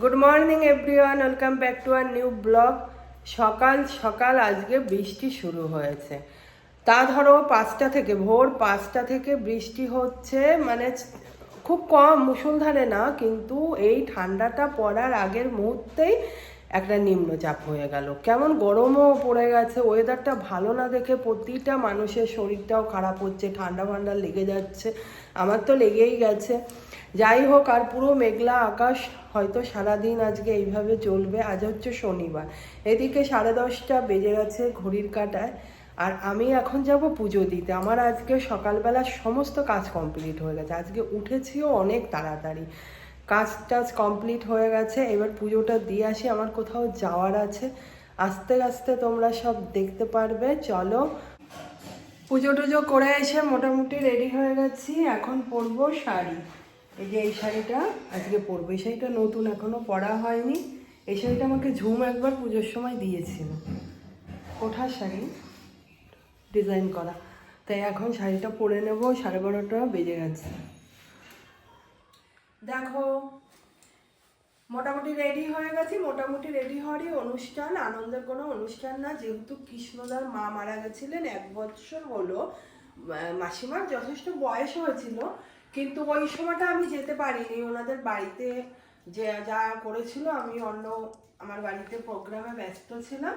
Good morning everyone, welcome back to our new blog. সকাল সকাল আজকে বৃষ্টি শুরু হয়েছে। তা ধরো 5টা থেকে, ভোর 5টা থেকে বৃষ্টি হচ্ছে, মানে খুব কম, মুষলধারে না, কিন্তু এই ঠান্ডাটা পড়ার আগের মুহূর্তেই একটা নিম্নচাপ হয়ে গেল। কেমন গরমও পড়ে গেছে, ওয়েদারটা ভালো না দেখে প্রতিটা মানুষের শরীরটাও খারাপ হচ্ছে, ঠান্ডা ফান্ডা লেগে যাচ্ছে, আমার তো লেগেই গেছে। যাই হোক, আর পুরো মেঘলা আকাশ, হয়তো সারাদিন আজকে এইভাবে চলবে। আজ হচ্ছে শনিবার, এদিকে 10:30 বেজে গেছে ঘড়ির কাঁটায়, আর আমি এখন যাব পুজো দিতে। আমার আজকে সকালবেলা সমস্ত কাজ কমপ্লিট হয়ে গেছে, আজকে উঠেছিও অনেক তাড়াতাড়ি, কাজ টাজ কমপ্লিট হয়ে গেছে। এবার পুজোটা দিয়ে আসি, আমার কোথাও যাওয়ার আছে, আস্তে আস্তে তোমরা সব দেখতে পারবে। চলো, পুজো টুজো করে এসে মোটামুটি রেডি হয়ে গেছি। এখন পরবো শাড়ি, এই যে এই শাড়িটা আজকে পরবো। এই শাড়িটা নতুন, এখনো পরা হয়নি। এই শাড়িটা আমাকে ঝুম একবার পুজোর সময় দিয়েছিল, কোঠার শাড়ি, ডিজাইন করা। তাই এখন শাড়িটা পরে নেব। 12:30 বেজে গেছে। দেখো, মোটামুটি রেডি হয়ে গেছি। মোটামুটি রেডি হওয়ারই অনুষ্ঠান, আনন্দের কোনো অনুষ্ঠান না, যেহেতু কৃষ্ণদার মা মারা গেছিলেন 1 বছর হলো। মাসিমার যথেষ্ট বয়স হয়েছিল, কিন্তু ওই সময়টা আমি যেতে পারিনি ওনাদের বাড়িতে। যে যা করেছিল, আমি আমার বাড়িতে প্রোগ্রামে ব্যস্ত ছিলাম।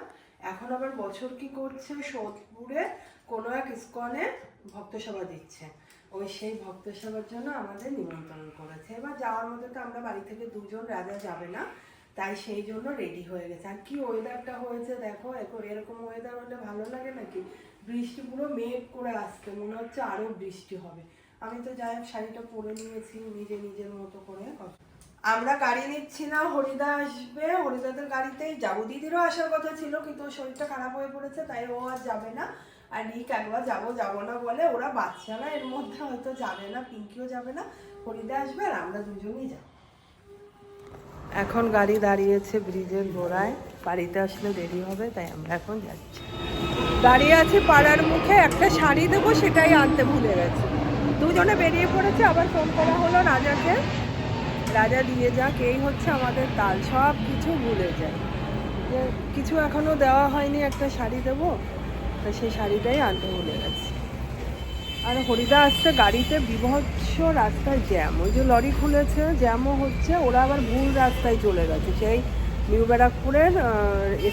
এখন আবার বছর কি করছে, সোদপুরে কোনো এক ইস্কনে ভক্তসভা দিচ্ছে, ওই সেই ভক্তসভার জন্য আমাদের নিমন্ত্রণ করেছে। এবার যাওয়ার মধ্যে তো আমরা বাড়ি থেকে দুজন, রাজা যাবে না, তাই সেই জন্য রেডি হয়ে গেছে। আর কি ওয়েদারটা হয়েছে দেখো, এরকম ওয়েদার হলে ভালো লাগে নাকি? বৃষ্টি পুরো মেঘ করে আসছে, মনে হচ্ছে আরো বৃষ্টি হবে। আমি তো যাই হোক শাড়িটা পরে নিয়েছি নিজের মতো করে। আমরা গাড়ি নিচ্ছি না, হরিদা আসবে, হরিদাদের গাড়িতেই যাবো। দিদিরও আসার কথা ছিল, কিন্তু ওর শরীরটা খারাপ হয়ে পড়েছে, তাই ও আর যাবে না। আর রিক একবার যাবো না বলে, ওরা বাচ্চারা, এর মধ্যে হয়তো যাবে না, পিঙ্কিও যাবে না, হরিদা আসবে আর আমরা দুজনেই যাব। এখন গাড়ি দাঁড়িয়েছে ব্রিজের গোড়ায়, বাড়িতে আসলে দেরি হবে, তাই আমরা এখন যাচ্ছি। দাঁড়িয়ে আছি পাড়ার মুখে, একটা শাড়ি দেবো, সেটাই আনতে ভুলে গেছি। দুজনে বেরিয়ে পড়েছে, আবার ফোন করা হলো রাজাকে, রাজা দিয়ে যাক। এই হচ্ছে আমাদের তাল, সব কিছু ভুলে যায়। কিছু এখনো দেওয়া হয়নি, একটা শাড়ি দেবো, তা সেই শাড়িটাই আনতে ভুলে গেছি। আর হরিদা আসছে গাড়িতে, বিভৎস রাস্তায় জ্যাম, ওই যে লরি খুলেছে, জ্যামও হচ্ছে, ওরা আবার ভুল রাস্তায় চলে গেছে, সেই নিউ ব্যারাকপুরের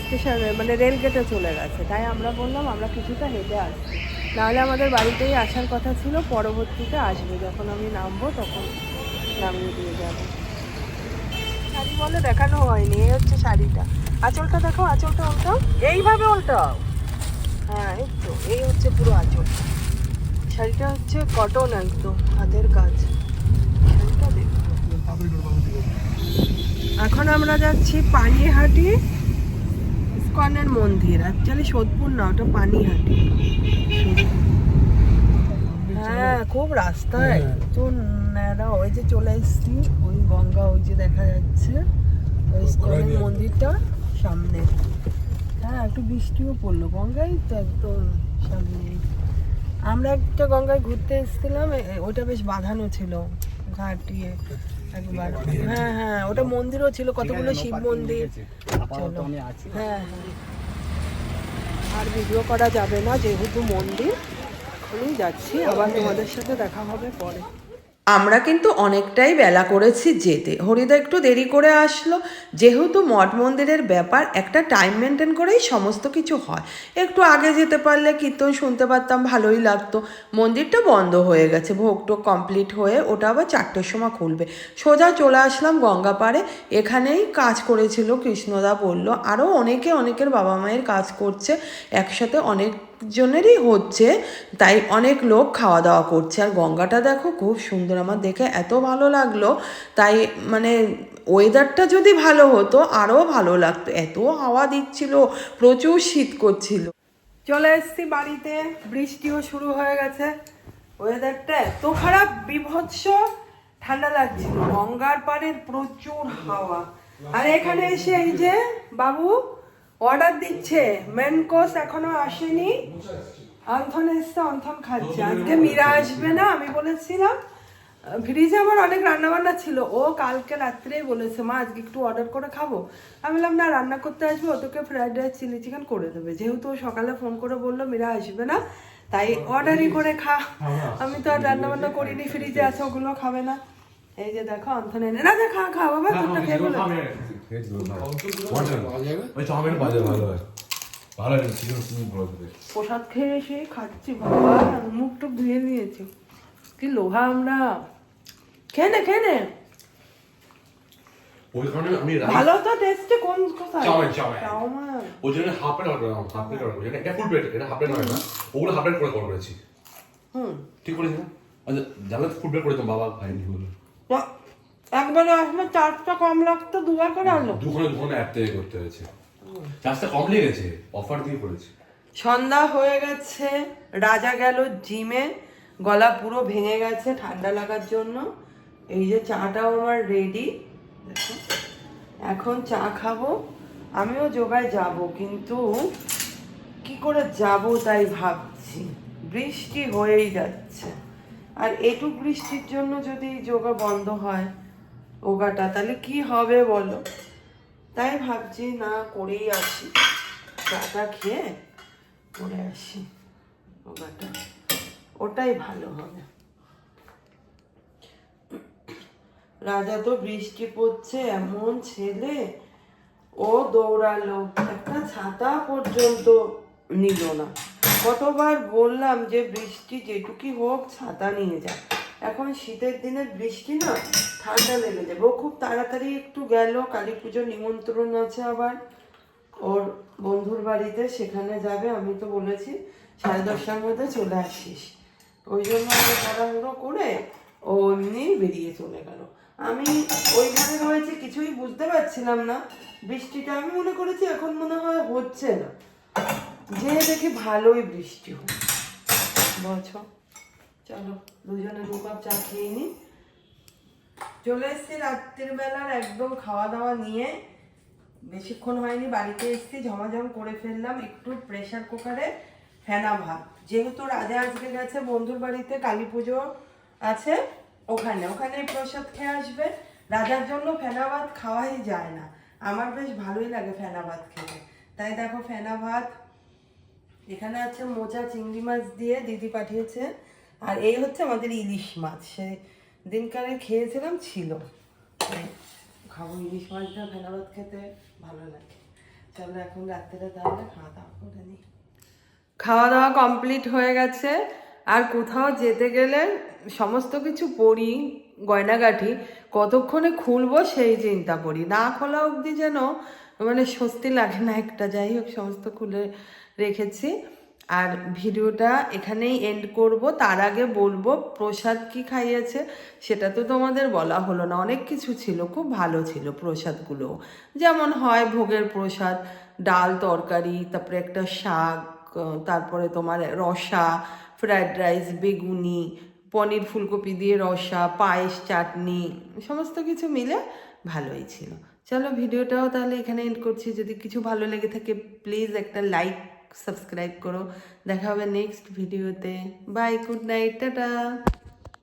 স্টেশনে, মানে রেল গেটে চলে গেছে। তাই আমরা বললাম আমরা কিছুটা হেঁটে আসছি, নাহলে আমাদের বাড়িতেই আসার কথা ছিল, পরবর্তীতে আসবে, যখন আমি নামবো তখন নামিয়ে দিয়ে যাবো। শাড়ি বলে দেখানো হয়নি, এই হচ্ছে শাড়িটা। আঁচলটা দেখো, আঁচলটা উল্টাও, এইভাবে উল্টাও, হ্যাঁ এই তো, এই হচ্ছে পুরো আঁচল। শাড়িটা হচ্ছে কটন, একদম হাতের কাজ। শাড়িটা দেখো। এখন আমরা যাচ্ছি পানিহাটি ইস্কনের মন্দির, অ্যাকচুয়ালি সোদপুর না, ওটা পানিহাটি। হ্যাঁ, খুব রাস্তায় তো ন্যাড়া। ওই যে চলে এসছি, ওই গঙ্গা, ওই যে দেখা যাচ্ছে ওই ইস্কনের মন্দিরটা সামনে। হ্যাঁ, একটু বৃষ্টিও পড়লো, গঙ্গায় তো একদম সামনে। আমরা একটা গঙ্গায় ঘুরতে এসেছিলাম, ওটা বেশ বাঁধানো ছিল, ঘাটিয়ে একবার। হ্যাঁ হ্যাঁ, ওটা মন্দিরও ছিল, কতগুলো শিব মন্দির। চলো, হ্যাঁ হ্যাঁ, আর ভিডিও করা যাবে না যেহেতু মন্দির। এখনই যাচ্ছি, আবার তোমাদের সাথে দেখা হবে পরে। আমরা কিন্তু অনেকটাই বেলা করেছি যেতে, হরিদা একটু দেরি করে আসলো। যেহেতু মঠ মন্দিরের ব্যাপার, একটা টাইম মেনটেন করেই সমস্ত কিছু হয়। একটু আগে যেতে পারলে কীর্তন শুনতে পারতাম, ভালোই লাগতো। মন্দিরটা বন্ধ হয়ে গেছে, ভোগটোগ কমপ্লিট হয়ে ওটা আবার 4টের সময় খুলবে। সোজা চলে আসলাম গঙ্গা পাড়ে, এখানেই কাজ করেছিল কৃষ্ণদা বলল, আরও অনেকের বাবা মায়ের কাজ করছে একসাথে, অনেক জনেরই হচ্ছে, তাই অনেক লোক খাওয়া দাওয়া করছে। আর গঙ্গাটা দেখো খুব সুন্দর, আমার দেখে এত ভালো লাগলো। তাই মানে ওয়েদারটা যদি ভালো হতো আরও ভালো লাগতো, এত হাওয়া দিচ্ছিল, প্রচুর শীত করছিল। চলে এসছি বাড়িতে, বৃষ্টিও শুরু হয়ে গেছে। ওয়েদারটা এত খারাপ, বিভৎস ঠান্ডা লাগছিল, গঙ্গার পাড়ের প্রচুর হাওয়া। আর এখানে এসে এই যে বাবু অর্ডার দিচ্ছে, মেন কোর্স এখনো আসেনি, অন্থন এসছে, অন্থন খাচ্ছে। আজকে মীরা আসবে না, আমি বলেছিলাম ফ্রিজে আমার অনেক রান্না বান্না ছিল, ও কালকে রাত্রেই বলেছে মা আজকে একটু অর্ডার করে খাবো। আমি বললাম না, রান্না করতে আসবে, ও তোকে ফ্রাইড রাইস চিলি চিকেন করে দেবে। যেহেতু ও সকালে ফোন করে বললো মীরা আসবে না, তাই অর্ডারই করে খা। আমি তো আর রান্না বান্না করিনি, ফ্রিজে আছে, ওগুলো খাবে না। এই যে দেখো অন্থন এনে না, খা খা বাবা, তোরটা খেয়ে বলো। প্রসাদ খেয়ে এসে খাচ্ছি বাবা, মুখ টুক ধুয়ে নিয়েছি, কি লোহা আমরা। খেয়ে নে খেয়ে নে, ওইখানে আমি ভালো তো টেস্টে। কোন কোথায়? চাউমিন চাউমিন ওই জন্য হাফ প্লেট অর্ডার করলাম, হাফ প্লেট অর্ডার করেছি। এটা ফুল প্লেট, এটা হাফ প্লেট নয় না, ওগুলো হাফ প্লেট করে অর্ডার করেছি। ঠিক করেছি না? আচ্ছা জানলে ফুল প্লেট করে দিতাম, বাবা খাইনি বলে। একবারে আসলে চার্জটা কম লাগতো, দুবার করে আনলো। দুখানে অ্যাপ থেকে করতে হয়েছে, চার্জটা কম লেগেছে, অফার দিয়ে করেছি। সন্ধ্যা হয়ে গেছে, রাজা গেল জিমে, গলা পুরো ভেঙে গেছে ঠান্ডা লাগার জন্য। এই যে চাটাও আমার রেডি, এখন চা খাবো। আমিও যোগায় যাব, কিন্তু কি করে যাব তাই ভাবছি, বৃষ্টি হয়েই যাচ্ছে। আর একটু বৃষ্টির জন্য যদি যোগা বন্ধ হয় যোগাটা, তাহলে কি হবে বলো? তাই ভাবছি না করেই আসি, চাটা খেয়ে করে আসি যোগাটা, ওটাই ভালো হবে। রাজা তো বৃষ্টি পড়ছে এমন ছেলে, ও দৌড়ালো, একটা ছাতা পর্যন্ত নিল না। কতবার বললাম যে বৃষ্টি যেটুকুই হোক ছাতা নিয়ে যা, এখন শীতের দিনের বৃষ্টি না, ঠান্ডা লেগে যাবে। ও খুব তাড়াতাড়ি একটু গেল, কালী পুজোর নিমন্ত্রণ আছে আবার ওর বন্ধুর বাড়িতে, সেখানে যাবে। আমি তো বলেছি 10:30টার মধ্যে চলে আসিস, ওই জন্য আমি তাড়াহুড়ো করে ও এমনি বেরিয়ে চলে গেল। আমি ওই ঘরে রয়েছে, কিছুই বুঝতে পারছিলাম না বৃষ্টিটা। আমি মনে করেছি এখন মনে হয় হচ্ছে না, যে দেখি ভালোই বৃষ্টি হচ্ছে। বলছো চলো দুজনে 2 কাপ চা খেয়ে নি। চলে এসছি রাত্রির বেলার একদম খাওয়া দাওয়া নিয়ে, বেশিক্ষণ হয়নি বাড়িতে এসছি, ঝমাঝম করে ফেললাম একটু প্রেসার কুকারে ফেনা ভাত। যেহেতু রাজা আজকে গেছে বন্ধুর বাড়িতে, কালী পুজো আছে, ওখানে প্রসাদ খেয়ে আসবে। রাজার জন্য ফেনা ভাত খাওয়াই যায় না, আমার বেশ ভালোই লাগে ফেনা ভাত খেতে। তাই দেখো ফেনা ভাত, এখানে আছে মোচা চিংড়ি মাছ দিয়ে দিদি পাঠিয়েছে, আর এই হচ্ছে আমাদের ইলিশ মাছ, সে দিনকালে খেয়েছিলাম ছিল। খাবো ইলিশ মাছটা, ফেনা ভাত খেতে ভালো লাগে। চলো এখন রাত্রে তাহলে খাওয়া দাওয়া করে নিই। খাওয়া দাওয়া কমপ্লিট হয়ে গেছে। আর কোথাও যেতে গেলে সমস্ত কিছু পরি, গয়নাগাঠি কতক্ষণে খুলবো সেই চিন্তা করি, না খোলা অবধি যেন মানে স্বস্তি লাগে না একটা। যাই হোক সমস্ত খুলে রেখেছি, আর ভিডিওটা এখানেই এন্ড করব। তার আগে বলবো প্রসাদ কি খাইয়েছে সেটা তো তোমাদের বলা হলো না, অনেক কিছু ছিল, খুব ভালো ছিল প্রসাদগুলো। যেমন হয় ভোগের প্রসাদ, ডাল তরকারি, তারপরে একটা শাক, তারপরে তোমার রসা, ফ্রায়েড রাইস, বেগুনি, পনির ফুলকপি দিয়ে রসা, পায়েস, চাটনি, সমস্ত কিছু মিলে ভালোই ছিল। চলো ভিডিওটাও তাহলে এখানে এন্ড করছি। যদি কিছু ভালো লেগে থাকে প্লিজ একটা লাইক, সাবস্ক্রাইব করো। দেখা হবে নেক্সট ভিডিওতে। Bye, good night, tata.